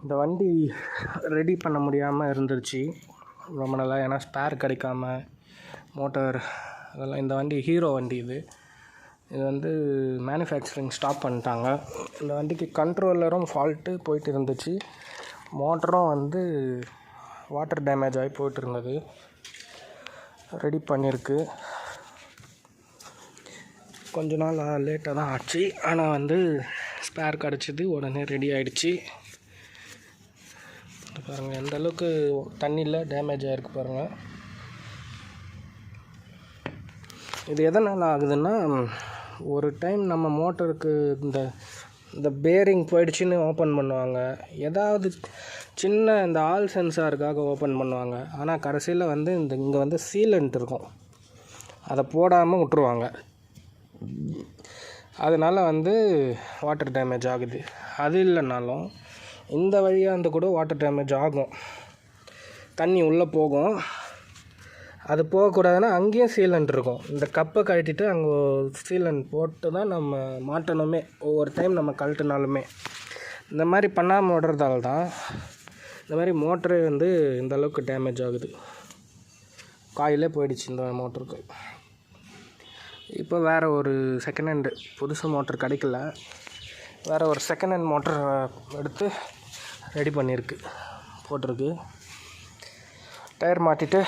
இந்த வண்டி ரெடி பண்ண முடியாமல் இருந்துருச்சு ரொம்ப நாளாக. ஏன்னா ஸ்பேர் கிடைக்காம மோட்டார் அதெல்லாம். இந்த வண்டி ஹீரோ வண்டி இது வந்து மேனுஃபேக்சரிங் ஸ்டாப் பண்ணிட்டாங்க. இந்த வண்டிக்கு கண்ட்ரோலரும் ஃபால்ட்டு போயிட்டு இருந்துச்சு. மோட்டரும் வந்து வாட்டர் டேமேஜ் ஆகி போயிட்டு இருந்தது. ரெடி பண்ணியிருக்கு. கொஞ்ச நாள் லேட்டாக தான் ஆச்சு. ஆனால் வந்து ஸ்பேர் கிடச்சிது, உடனே ரெடி ஆகிடுச்சு. பாருங்கள் எந்த அளவுக்கு தண்ணியில் டேமேஜ் ஆகிருக்கு பாருங்கள். இது எதனால் ஆகுதுன்னா, ஒரு டைம் நம்ம மோட்டருக்கு இந்த பேரிங் போயிடுச்சுன்னு ஓப்பன் பண்ணுவாங்க. ஏதாவது சின்ன இந்த ஆல் சென்சாருக்காக ஓப்பன் பண்ணுவாங்க. ஆனால் கடைசியில் வந்து இங்கே வந்து சீலண்ட் இருக்கும், அதை போடாமல் விட்டுருவாங்க. அதனால் வந்து வாட்டர் டேமேஜ் ஆகுது. அது இல்லைனாலும் இந்த வழியாக இருந்து கூட வாட்டர் டேமேஜ் ஆகும். தண்ணி உள்ளே போகும். அது போகக்கூடாதுன்னா அங்கேயும் சீலண்ட் இருக்கும். இந்த கப்பை கழட்டிட்டு அங்கே சீலண்ட் போட்டு தான் நம்ம மாட்டணுமே. ஒவ்வொரு டைம் நம்ம கழட்டினாலுமே இந்த மாதிரி பண்ணாமல் விடுறதால தான் இந்த மாதிரி மோட்டரே வந்து இந்த அளவுக்கு டேமேஜ் ஆகுது. காயிலே போயிடுச்சு இந்த மோட்டருக்கு. இப்போ வேறு ஒரு செகண்ட் ஹேண்டு புதுசு மோட்டர் கிடைக்கல. வேறு ஒரு செகண்ட் ஹேண்ட் மோட்டர் எடுத்து ரெடி பண்ணியிருக்கு, போட்டிருக்கு. டயர் மாட்டிட்டு